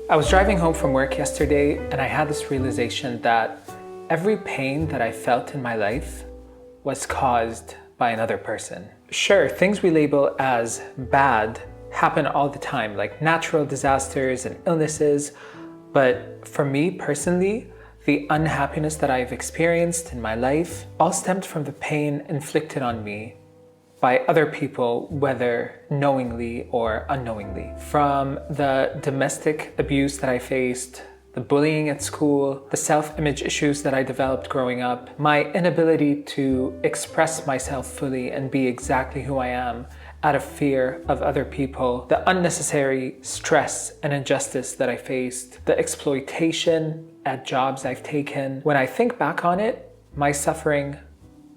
I was driving home from work yesterday and I had this realization that every pain that I felt in my life was caused by another person. Sure, things we label as bad happen all the time, like natural disasters and illnesses, but for me personally, the unhappiness that I've experienced in my life all stemmed from the pain inflicted on me by other people, whether knowingly or unknowingly. From the domestic abuse that I faced, the bullying at school, the self-image issues that I developed growing up, my inability to express myself fully and be exactly who I am out of fear of other people, the unnecessary stress and injustice that I faced, the exploitation at jobs I've taken. When I think back on it, my suffering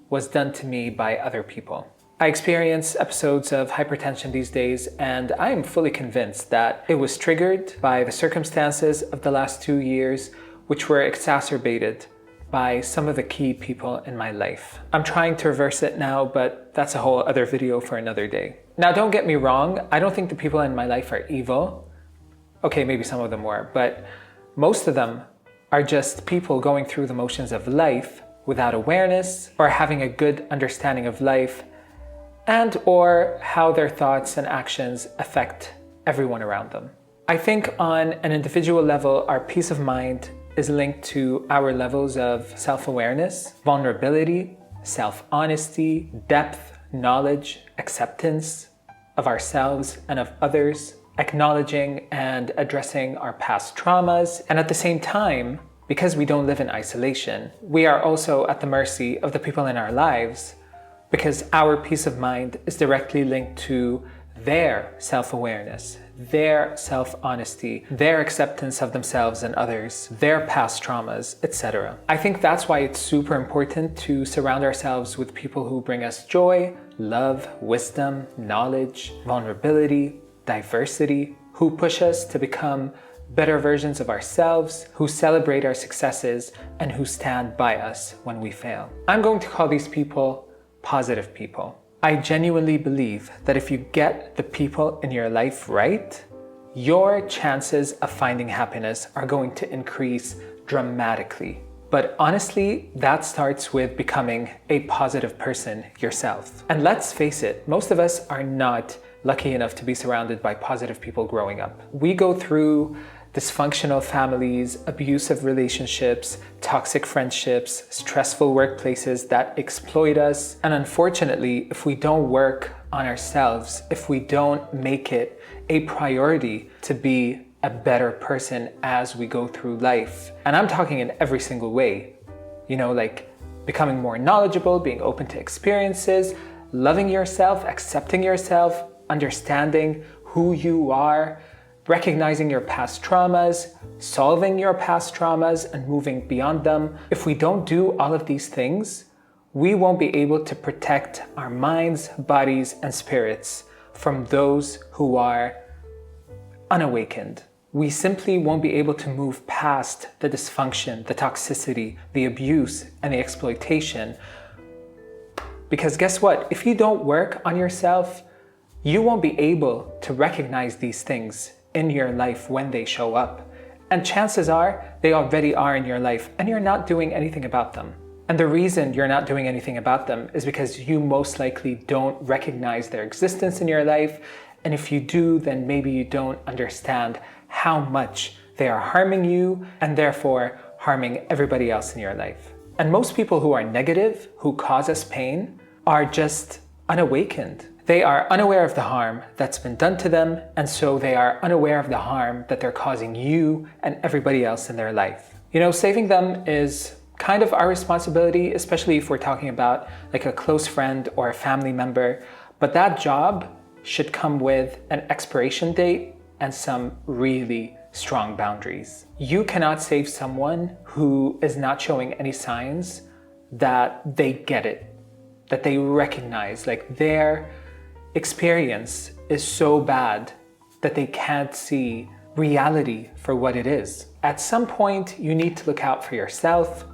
was done to me by other people. I experience episodes of hypertension these days, and I am fully convinced that it was triggered by the circumstances of the last 2 years, which were exacerbated by some of the key people in my life. I'm trying to reverse it now, but that's a whole other video for another day. Now, don't get me wrong, I don't think the people in my life are evil. Okay, maybe some of them were, but most of them are just people going through the motions of life without awareness or having a good understanding of life and or how their thoughts and actions affect everyone around them. I think on an individual level, our peace of mind is linked to our levels of self-awareness, vulnerability, self-honesty, depth, knowledge, acceptance of ourselves and of others, acknowledging and addressing our past traumas, and at the same time, because we don't live in isolation, we are also at the mercy of the people in our lives because our peace of mind is directly linked to their self-awareness, their self-honesty, their acceptance of themselves and others, their past traumas, etc. I think that's why it's super important to surround ourselves with people who bring us joy, love, wisdom, knowledge, vulnerability, diversity, who push us to become better versions of ourselves, who celebrate our successes, and who stand by us when we fail. I'm going to call these people positive people. I genuinely believe that if you get the people in your life right, your chances of finding happiness are going to increase dramatically. But honestly, that starts with becoming a positive person yourself. And let's face it, most of us are not lucky enough to be surrounded by positive people growing up. We go through dysfunctional families, abusive relationships, toxic friendships, stressful workplaces that exploit us. And unfortunately, if we don't work on ourselves, if we don't make it a priority to be a better person as we go through life, and I'm talking in every single way, like becoming more knowledgeable, being open to experiences, loving yourself, accepting yourself, understanding who you are, recognizing your past traumas, solving your past traumas and moving beyond them. If we don't do all of these things, we won't be able to protect our minds, bodies, and spirits from those who are unawakened. We simply won't be able to move past the dysfunction, the toxicity, the abuse, and the exploitation. Because guess what? If you don't work on yourself, you won't be able to recognize these things in your life when they show up. And chances are they already are in your life and you're not doing anything about them. And the reason you're not doing anything about them is because you most likely don't recognize their existence in your life. And if you do, then maybe you don't understand how much they are harming you and therefore harming everybody else in your life. And most people who are negative, who cause us pain, are just unawakened. They are unaware of the harm that's been done to them, and so they are unaware of the harm that they're causing you and everybody else in their life. Saving them is kind of our responsibility, especially if we're talking about like a close friend or a family member, but that job should come with an expiration date and some really strong boundaries. You cannot save someone who is not showing any signs that they get it, that they recognize like their experience is so bad that they can't see reality for what it is. At some point, you need to look out for yourself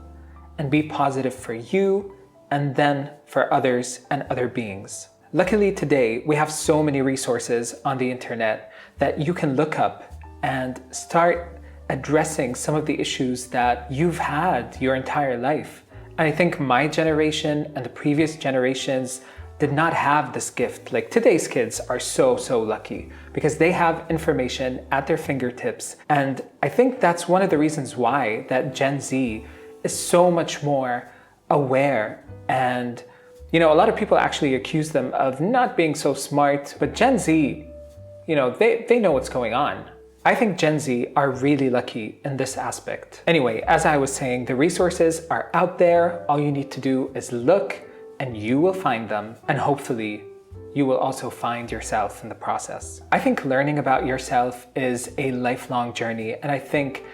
and be positive for you and then for others and other beings. Luckily today, we have so many resources on the internet that you can look up and start addressing some of the issues that you've had your entire life. And I think my generation and the previous generations did not have this gift. Like today's kids are so lucky because they have information at their fingertips. And I think that's one of the reasons why that Gen Z is so much more aware. And a lot of people actually accuse them of not being so smart, but Gen Z, they know what's going on. I think Gen Z are really lucky in this aspect. Anyway, as I was saying, the resources are out there. All you need to do is look, and you will find them, and hopefully you will also find yourself in the process. I think learning about yourself is a lifelong journey, and I think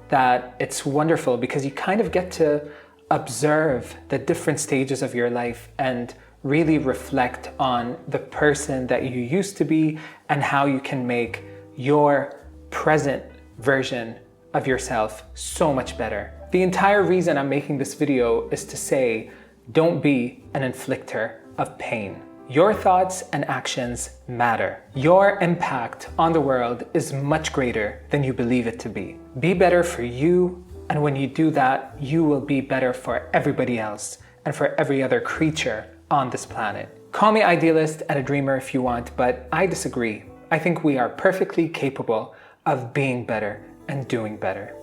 that it's wonderful because you kind of get to observe the different stages of your life and really reflect on the person that you used to be and how you can make your present version of yourself so much better. The entire reason I'm making this video is to say, don't be an inflictor of pain. Your thoughts and actions matter. Your impact on the world is much greater than you believe it to be. Be better for you, and when you do that, you will be better for everybody else and for every other creature on this planet. Call me idealist and a dreamer if you want, but I disagree. I think we are perfectly capable of being better and doing better.